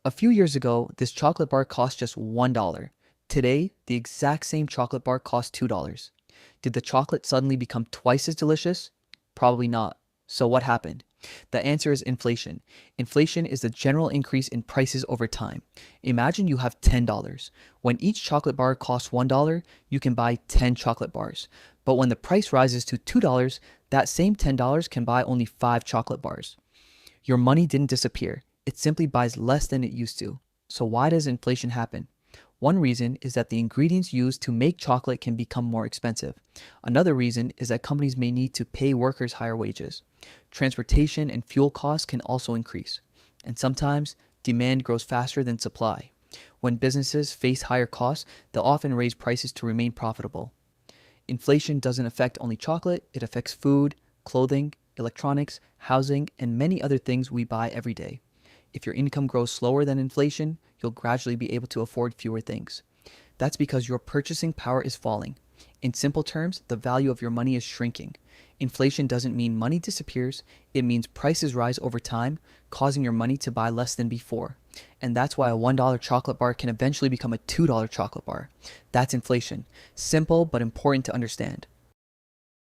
A few years ago, this chocolate bar cost just $1. Today, the exact same chocolate bar costs $2. Did the chocolate suddenly become twice as delicious? Probably not. So what happened? The answer is inflation. Inflation is the general increase in prices over time. Imagine you have $10. When each chocolate bar costs $1, you can buy 10 chocolate bars. But when the price rises to $2, that same $10 can buy only 5 chocolate bars. Your money didn't disappear. It simply buys less than it used to. So why does inflation happen? One reason is that the ingredients used to make chocolate can become more expensive. Another reason is that companies may need to pay workers higher wages. Transportation and fuel costs can also increase. And sometimes, demand grows faster than supply. When businesses face higher costs, they'll often raise prices to remain profitable. Inflation doesn't affect only chocolate, it affects food, clothing, electronics, housing, and many other things we buy every day. If your income grows slower than inflation, you'll gradually be able to afford fewer things. That's because your purchasing power is falling. In simple terms, the value of your money is shrinking. Inflation doesn't mean money disappears, it means prices rise over time, causing your money to buy less than before. And that's why a $1 chocolate bar can eventually become a $2 chocolate bar. That's inflation. Simple but important to understand.